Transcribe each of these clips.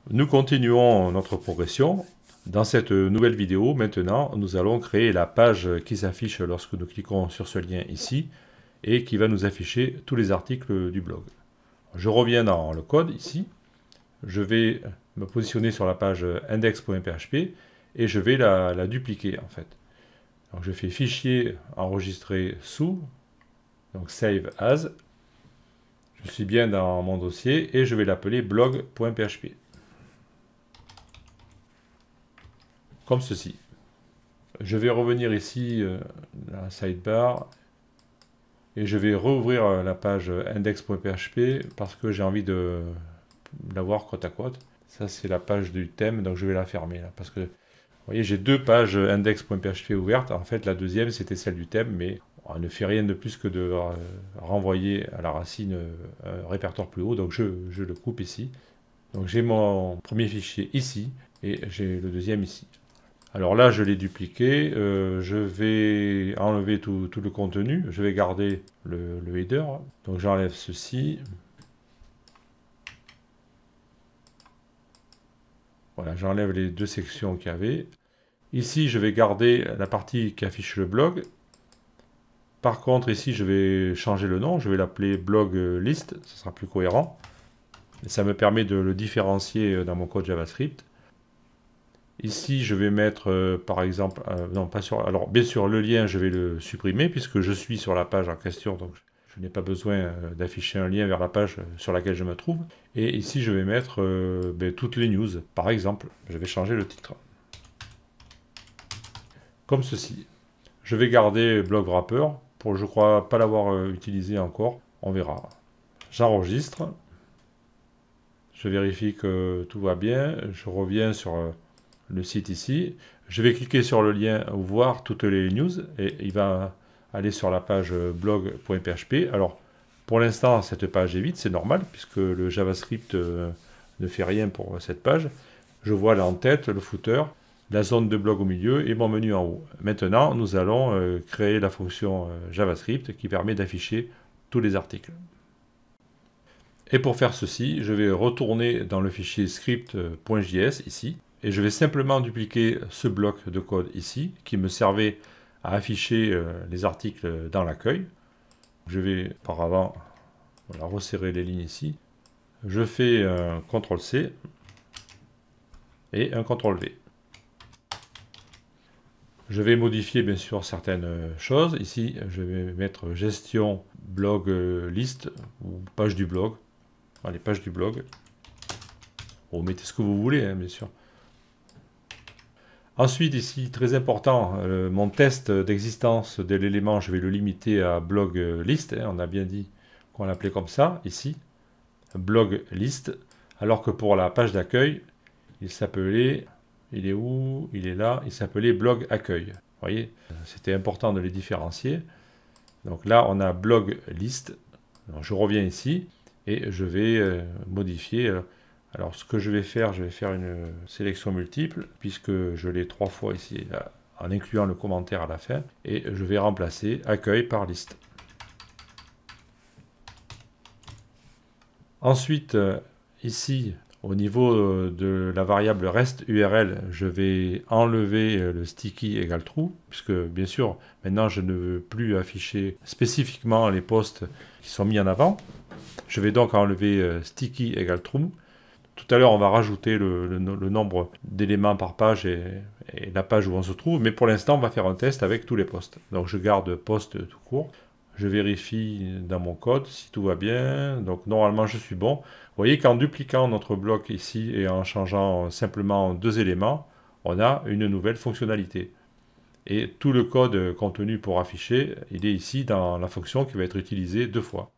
Nous continuons notre progression. Dans cette nouvelle vidéo, maintenant, nous allons créer la page qui s'affiche lorsque nous cliquons sur ce lien ici et qui va nous afficher tous les articles du blog. Je reviens dans le code ici. Je vais me positionner sur la page index.php et je vais la dupliquer en fait. Donc je fais fichier enregistré sous, donc save as. Je suis bien dans mon dossier et je vais l'appeler blog.php. Comme ceci. Je vais revenir ici dans la sidebar et je vais rouvrir la page index.php parce que j'ai envie de l'avoir côte à côte. Ça c'est la page du thème, donc je vais la fermer là, parce que vous voyez j'ai deux pages index.php ouvertes. En fait la deuxième c'était celle du thème, mais on ne fait rien de plus que de renvoyer à la racine un répertoire plus haut, donc je le coupe ici. Donc j'ai mon premier fichier ici et j'ai le deuxième ici. Alors là, je l'ai dupliqué, je vais enlever tout le contenu, je vais garder le header, donc j'enlève ceci. Voilà, j'enlève les deux sections qu'il y avait. Ici, je vais garder la partie qui affiche le blog. Par contre, ici, je vais changer le nom, je vais l'appeler blog list, ce sera plus cohérent. Et ça me permet de le différencier dans mon code JavaScript. Ici, je vais mettre, par exemple, non, pas sur... Alors, bien sûr, le lien, je vais le supprimer, puisque je suis sur la page en question, donc je n'ai pas besoin d'afficher un lien vers la page sur laquelle je me trouve. Et ici, je vais mettre toutes les news, par exemple. Je vais changer le titre. Comme ceci. Je vais garder blog wrapper, pour, je crois, pas l'avoir utilisé encore. On verra. J'enregistre. Je vérifie que tout va bien. Je reviens sur... le site ici, je vais cliquer sur le lien voir toutes les news et il va aller sur la page blog.php. Alors pour l'instant cette page est vide, c'est normal puisque le JavaScript ne fait rien pour cette page. Je vois l'en-tête, le footer, la zone de blog au milieu et mon menu en haut. Maintenant nous allons créer la fonction JavaScript qui permet d'afficher tous les articles. Et pour faire ceci, je vais retourner dans le fichier script.js ici. Et je vais simplement dupliquer ce bloc de code ici, qui me servait à afficher les articles dans l'accueil. Je vais par avant resserrer les lignes ici. Je fais un CTRL-C et un CTRL-V. Je vais modifier bien sûr certaines choses. Ici, je vais mettre gestion blog list ou page du blog. Allez, page du blog. Vous mettez ce que vous voulez, hein, bien sûr. Ensuite, ici, très important, mon test d'existence de l'élément, je vais le limiter à blog list. Hein, on a bien dit qu'on l'appelait comme ça, ici. Blog list. Alors que pour la page d'accueil, il s'appelait... Il est où? Il est là. Il s'appelait blog accueil. Vous voyez, c'était important de les différencier. Donc là, on a blog list. Donc, je reviens ici et je vais modifier... Alors ce que je vais faire une sélection multiple, puisque je l'ai 3 fois ici, en incluant le commentaire à la fin, et je vais remplacer accueil par liste. Ensuite, ici, au niveau de la variable rest URL, je vais enlever le sticky égale true, puisque bien sûr, maintenant je ne veux plus afficher spécifiquement les posts qui sont mis en avant. Je vais donc enlever sticky égale true. Tout à l'heure, on va rajouter le nombre d'éléments par page et la page où on se trouve. Mais pour l'instant, on va faire un test avec tous les postes. Donc, je garde poste tout court. Je vérifie dans mon code si tout va bien. Donc, normalement, je suis bon. Vous voyez qu'en dupliquant notre bloc ici et en changeant simplement 2 éléments, on a une nouvelle fonctionnalité. Et tout le code contenu pour afficher, il est ici dans la fonction qui va être utilisée 2 fois.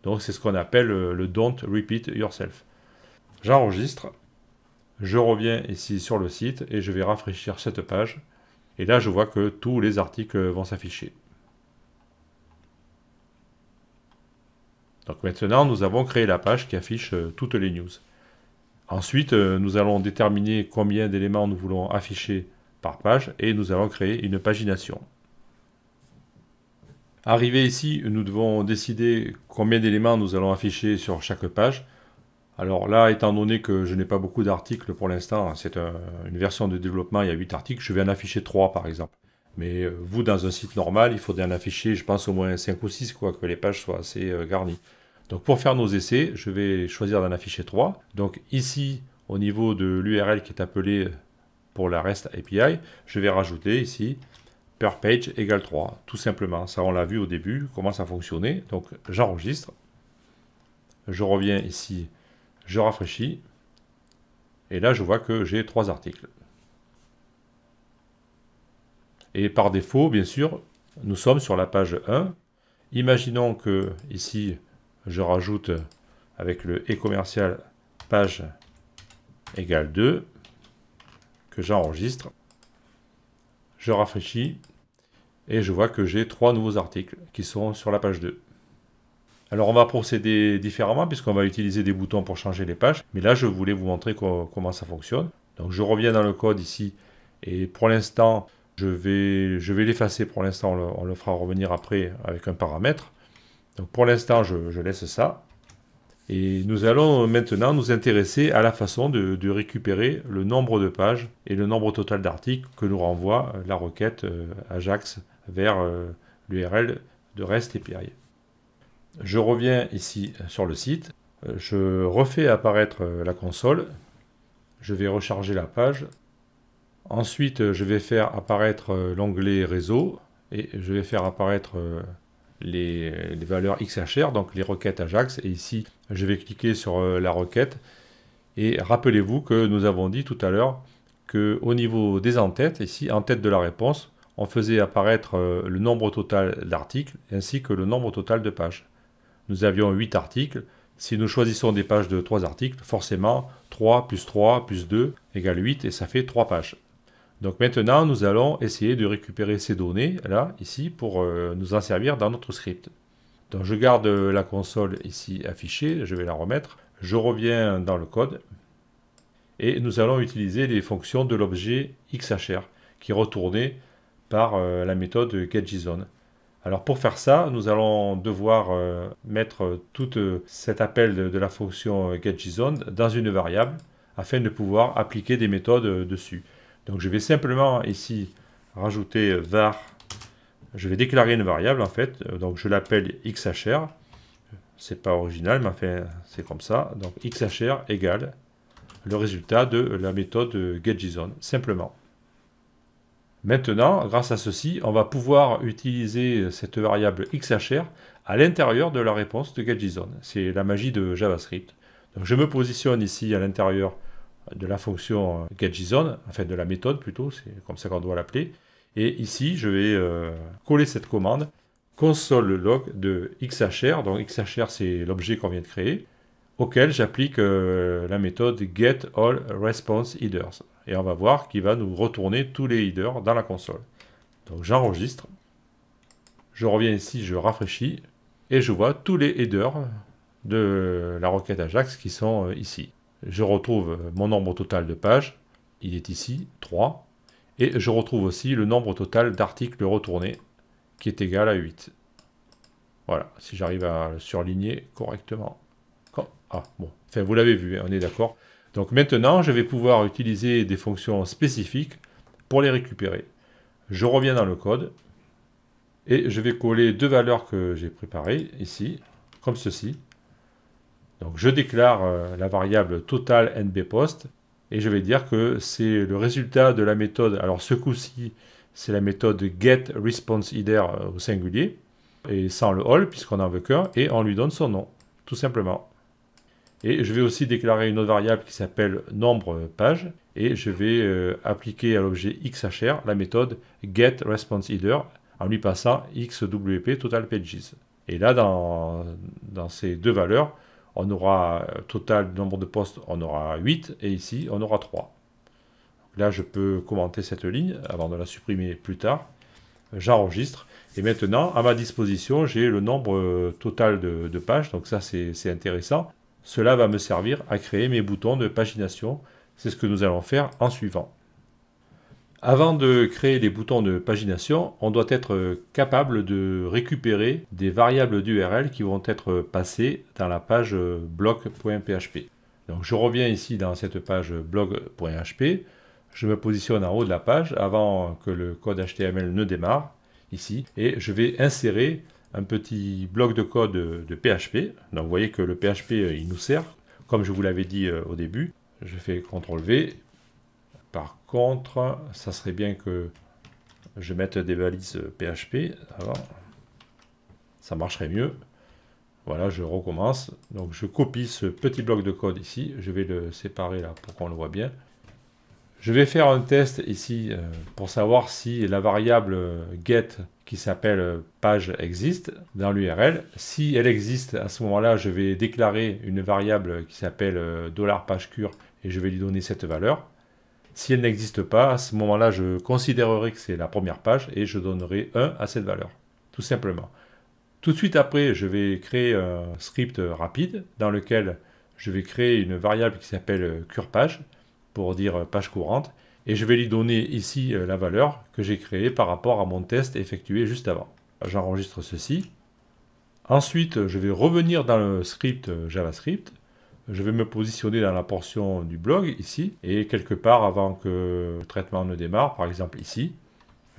Donc, c'est ce qu'on appelle le don't repeat yourself. J'enregistre, je reviens ici sur le site et je vais rafraîchir cette page. Et là, je vois que tous les articles vont s'afficher. Donc maintenant, nous avons créé la page qui affiche toutes les news. Ensuite, nous allons déterminer combien d'éléments nous voulons afficher par page et nous allons créer une pagination. Arrivé ici, nous devons décider combien d'éléments nous allons afficher sur chaque page. Alors là, étant donné que je n'ai pas beaucoup d'articles pour l'instant, c'est une version de développement, il y a 8 articles, je vais en afficher 3 par exemple. Mais vous, dans un site normal, il faudrait en afficher, je pense, au moins 5 ou 6, quoi, que les pages soient assez garnies. Donc pour faire nos essais, je vais choisir d'en afficher 3. Donc ici, au niveau de l'URL qui est appelée pour la REST API, je vais rajouter ici per page égale 3, tout simplement. Ça, on l'a vu au début, comment ça fonctionnait. Donc j'enregistre, je reviens ici, je rafraîchis, et là je vois que j'ai 3 articles. Et par défaut, bien sûr, nous sommes sur la page 1. Imaginons que ici, je rajoute avec le et commercial page égale 2, que j'enregistre, je rafraîchis, et je vois que j'ai 3 nouveaux articles qui sont sur la page 2. Alors on va procéder différemment puisqu'on va utiliser des boutons pour changer les pages, mais là je voulais vous montrer comment ça fonctionne. Donc je reviens dans le code ici, et pour l'instant, je vais l'effacer pour l'instant, on le fera revenir après avec un paramètre. Donc pour l'instant, je laisse ça. Et nous allons maintenant nous intéresser à la façon de récupérer le nombre de pages et le nombre total d'articles que nous renvoie la requête Ajax vers l'URL de REST API. Je reviens ici sur le site, je refais apparaître la console, je vais recharger la page. Ensuite, je vais faire apparaître l'onglet réseau et je vais faire apparaître les valeurs XHR, donc les requêtes Ajax. Et ici, je vais cliquer sur la requête. Et rappelez-vous que nous avons dit tout à l'heure qu'au niveau des en-têtes, ici, en tête de la réponse, on faisait apparaître le nombre total d'articles ainsi que le nombre total de pages. Nous avions 8 articles. Si nous choisissons des pages de 3 articles, forcément 3 plus 2 égale 8 et ça fait 3 pages. Donc maintenant, nous allons essayer de récupérer ces données, là, ici, pour nous en servir dans notre script. Donc je garde la console ici affichée, je vais la remettre. Je reviens dans le code. Et nous allons utiliser les fonctions de l'objet XHR, qui est retourné par la méthode getJSON. Alors pour faire ça, nous allons devoir mettre tout cet appel de la fonction getJSON dans une variable, afin de pouvoir appliquer des méthodes dessus. Donc je vais simplement ici rajouter var, je vais déclarer une variable en fait, donc je l'appelle XHR, c'est pas original mais enfin c'est comme ça, donc XHR égale le résultat de la méthode getJSON, simplement. Maintenant, grâce à ceci, on va pouvoir utiliser cette variable XHR à l'intérieur de la réponse de getJSON. C'est la magie de JavaScript. Donc je me positionne ici à l'intérieur de la fonction getJSON, enfin de la méthode plutôt, c'est comme ça qu'on doit l'appeler. Et ici, je vais coller cette commande console log de XHR. Donc XHR, c'est l'objet qu'on vient de créer, auquel j'applique la méthode getAllResponseHeaders. Et on va voir qu'il va nous retourner tous les headers dans la console. Donc j'enregistre, je reviens ici, je rafraîchis, et je vois tous les headers de la requête Ajax qui sont ici. Je retrouve mon nombre total de pages, il est ici, 3, et je retrouve aussi le nombre total d'articles retournés, qui est égal à 8. Voilà, si j'arrive à le surligner correctement. Ah, bon, enfin vous l'avez vu, on est d'accord. Donc maintenant, je vais pouvoir utiliser des fonctions spécifiques pour les récupérer. Je reviens dans le code, et je vais coller deux valeurs que j'ai préparées, ici, comme ceci. Donc je déclare la variable total nbpost et je vais dire que c'est le résultat de la méthode. Alors ce coup-ci, c'est la méthode getResponseHeader au singulier et sans le all puisqu'on n'en veut qu'un et on lui donne son nom, tout simplement. Et je vais aussi déclarer une autre variable qui s'appelle nombre page et je vais appliquer à l'objet XHR la méthode getResponseHeader en lui passant xwp total pages. Et là, dans ces deux valeurs, on aura total nombre de postes, on aura 8, et ici, on aura 3. Donc là, je peux commenter cette ligne avant de la supprimer plus tard. J'enregistre, et maintenant, à ma disposition, j'ai le nombre total de pages, donc ça, c'est intéressant. Cela va me servir à créer mes boutons de pagination. C'est ce que nous allons faire en suivant. Avant de créer les boutons de pagination, on doit être capable de récupérer des variables d'URL qui vont être passées dans la page bloc.php. Donc je reviens ici dans cette page blog.php, je me positionne en haut de la page avant que le code HTML ne démarre, ici, et je vais insérer un petit bloc de code de PHP. Donc vous voyez que le PHP il nous sert, comme je vous l'avais dit au début. Je fais CTRL V. Par contre, ça serait bien que je mette des balises PHP avant. Ça marcherait mieux. Voilà, je recommence. Donc je copie ce petit bloc de code ici. Je vais le séparer là pour qu'on le voit bien. Je vais faire un test ici pour savoir si la variable get qui s'appelle page existe dans l'URL. Si elle existe, à ce moment-là, je vais déclarer une variable qui s'appelle $pagecure et je vais lui donner cette valeur. Si elle n'existe pas, à ce moment-là, je considérerai que c'est la première page et je donnerai 1 à cette valeur, tout simplement. Tout de suite après, je vais créer un script rapide dans lequel je vais créer une variable qui s'appelle curepage pour dire page courante et je vais lui donner ici la valeur que j'ai créée par rapport à mon test effectué juste avant. J'enregistre ceci. Ensuite, je vais revenir dans le script JavaScript. Je vais me positionner dans la portion du blog ici et quelque part avant que le traitement ne démarre, par exemple ici,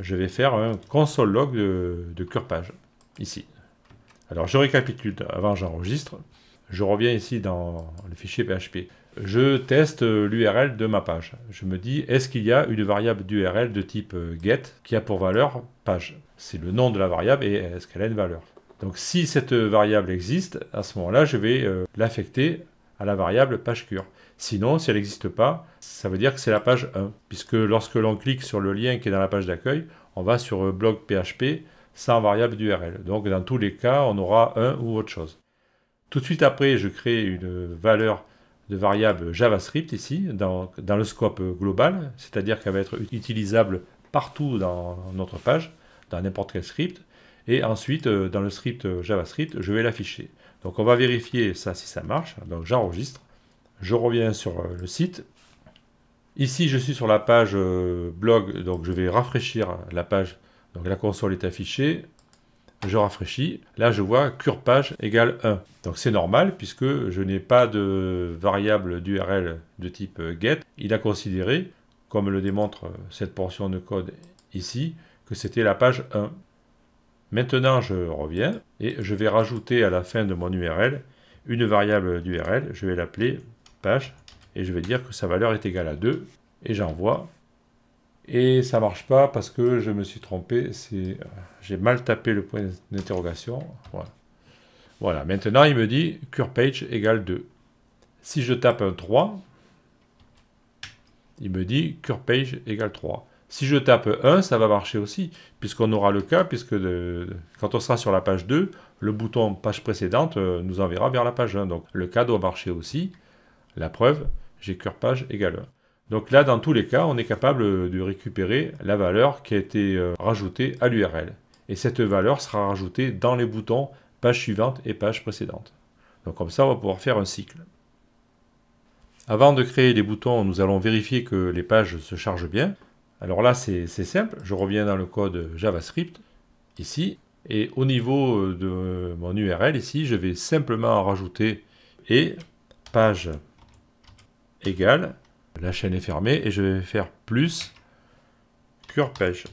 je vais faire un console log de curepage ici. Alors je récapitule, avant j'enregistre, je reviens ici dans le fichier PHP. Je teste l'URL de ma page. Je me dis, est-ce qu'il y a une variable d'URL de type get qui a pour valeur page? C'est le nom de la variable et est-ce qu'elle a une valeur? Donc si cette variable existe, à ce moment-là, je vais l'affecter à la variable pagecure. Sinon, si elle n'existe pas, ça veut dire que c'est la page 1, puisque lorsque l'on clique sur le lien qui est dans la page d'accueil, on va sur blog PHP sans variable d'URL. Donc dans tous les cas, on aura 1 ou autre chose. Tout de suite après, je crée une valeur de variable JavaScript ici, dans le scope global, c'est-à-dire qu'elle va être utilisable partout dans notre page, dans n'importe quel script. Et ensuite, dans le script JavaScript, je vais l'afficher. Donc on va vérifier ça si ça marche. Donc j'enregistre. Je reviens sur le site. Ici, je suis sur la page blog, donc je vais rafraîchir la page. Donc la console est affichée. Je rafraîchis. Là, je vois curepage égale 1. Donc c'est normal puisque je n'ai pas de variable d'URL de type get. Il a considéré, comme le démontre cette portion de code ici, que c'était la page 1. Maintenant, je reviens et je vais rajouter à la fin de mon URL une variable d'URL. Je vais l'appeler page et je vais dire que sa valeur est égale à 2 et j'envoie. Et ça ne marche pas parce que je me suis trompé. J'ai mal tapé le point d'interrogation. Voilà. Voilà. Maintenant, il me dit curepage égale 2. Si je tape un 3, il me dit curepage égale 3. Si je tape 1, ça va marcher aussi, puisqu'on aura le cas, puisque quand on sera sur la page 2, le bouton page précédente nous enverra vers la page 1. Donc le cas doit marcher aussi. La preuve, j'ai curepage égale 1. Donc là, dans tous les cas, on est capable de récupérer la valeur qui a été rajoutée à l'URL. Et cette valeur sera rajoutée dans les boutons page suivante et page précédente. Donc comme ça, on va pouvoir faire un cycle. Avant de créer les boutons, nous allons vérifier que les pages se chargent bien. Alors là, c'est simple. Je reviens dans le code JavaScript, ici. Et au niveau de mon URL, ici, je vais simplement rajouter et page égale. La chaîne est fermée et je vais faire plus curepage.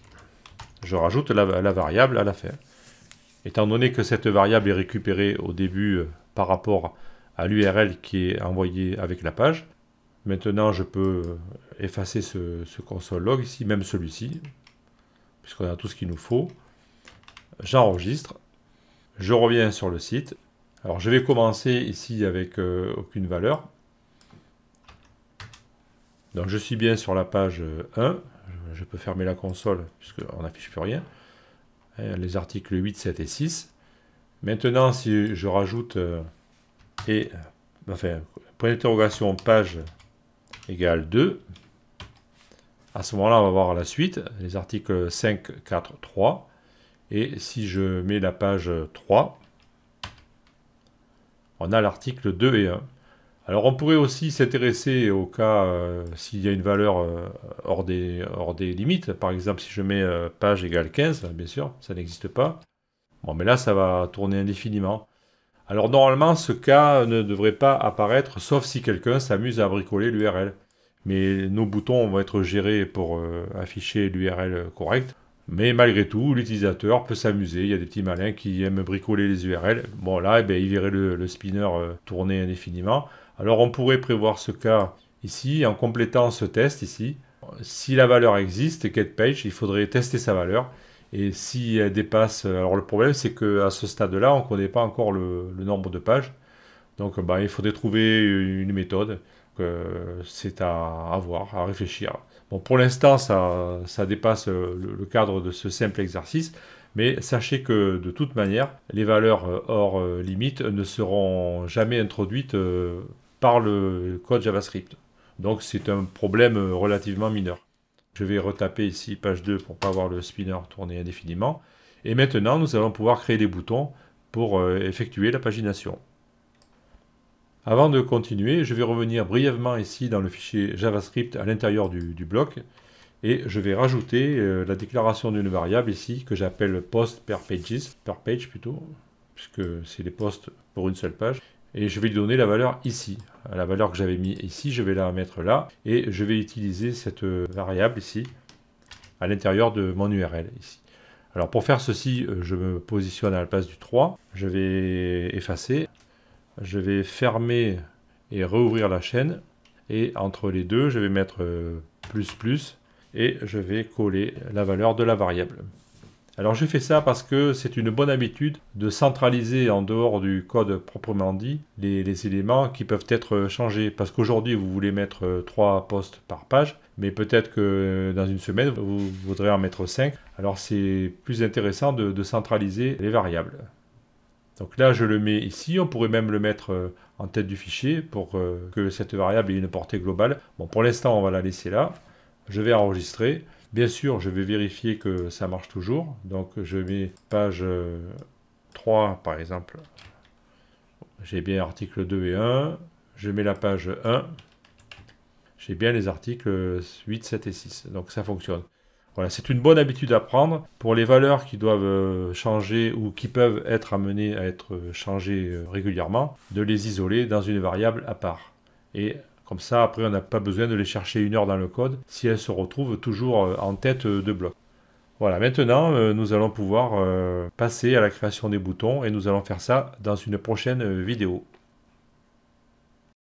Je rajoute la variable à la fin. Étant donné que cette variable est récupérée au début par rapport à l'URL qui est envoyée avec la page, maintenant je peux effacer ce console log ici, même celui-ci, puisqu'on a tout ce qu'il nous faut. J'enregistre. Je reviens sur le site. Alors je vais commencer ici avec aucune valeur. Donc je suis bien sur la page 1, je peux fermer la console puisqu'on n'affiche plus rien. Les articles 8, 7 et 6. Maintenant si je rajoute point d'interrogation page égale 2, à ce moment-là on va voir la suite, les articles 5, 4, 3. Et si je mets la page 3, on a l'article 2 et 1. Alors on pourrait aussi s'intéresser au cas s'il y a une valeur hors des limites. Par exemple, si je mets page égale 15, bien sûr, ça n'existe pas. Bon, mais là, ça va tourner indéfiniment. Alors normalement, ce cas ne devrait pas apparaître, sauf si quelqu'un s'amuse à bricoler l'URL. Mais nos boutons vont être gérés pour afficher l'URL correcte. Mais malgré tout, l'utilisateur peut s'amuser. Il y a des petits malins qui aiment bricoler les URL. Bon là, eh bien, il verrait le spinner tourner indéfiniment. Alors on pourrait prévoir ce cas ici en complétant ce test ici. Si la valeur existe, getPage, il faudrait tester sa valeur. Et si elle dépasse... Alors le problème c'est qu'à ce stade-là, on ne connaît pas encore le nombre de pages. Donc bah, il faudrait trouver une méthode. C'est à voir, à réfléchir. Bon, pour l'instant, ça dépasse le cadre de ce simple exercice, mais sachez que de toute manière, les valeurs hors limite ne seront jamais introduites par le code JavaScript. Donc c'est un problème relativement mineur. Je vais retaper ici page 2 pour ne pas avoir le spinner tourner indéfiniment. Et maintenant, nous allons pouvoir créer des boutons pour effectuer la pagination. Avant de continuer, je vais revenir brièvement ici dans le fichier JavaScript à l'intérieur du bloc et je vais rajouter la déclaration d'une variable ici que j'appelle post per page plutôt, puisque c'est les posts pour une seule page. Et je vais lui donner la valeur ici. La valeur que j'avais mis ici, je vais la mettre là et je vais utiliser cette variable ici à l'intérieur de mon URL ici. Alors pour faire ceci, je me positionne à la place du 3, je vais effacer. Je vais fermer et rouvrir la chaîne. Et entre les deux, je vais mettre plus et je vais coller la valeur de la variable. Alors je fais ça parce que c'est une bonne habitude de centraliser en dehors du code proprement dit les éléments qui peuvent être changés. Parce qu'aujourd'hui, vous voulez mettre 3 posts par page, mais peut-être que dans une semaine, vous voudrez en mettre 5. Alors c'est plus intéressant de centraliser les variables. Donc là, je le mets ici. On pourrait même le mettre en tête du fichier pour que cette variable ait une portée globale. Bon, pour l'instant, on va la laisser là. Je vais enregistrer. Bien sûr, je vais vérifier que ça marche toujours. Donc, je mets page 3, par exemple. J'ai bien article 2 et 1. Je mets la page 1. J'ai bien les articles 8, 7 et 6. Donc, ça fonctionne. Voilà, c'est une bonne habitude à prendre pour les valeurs qui doivent changer ou qui peuvent être amenées à être changées régulièrement, de les isoler dans une variable à part. Et comme ça, après, on n'a pas besoin de les chercher 1 heure dans le code si elles se retrouvent toujours en tête de bloc. Voilà, maintenant, nous allons pouvoir passer à la création des boutons et nous allons faire ça dans une prochaine vidéo.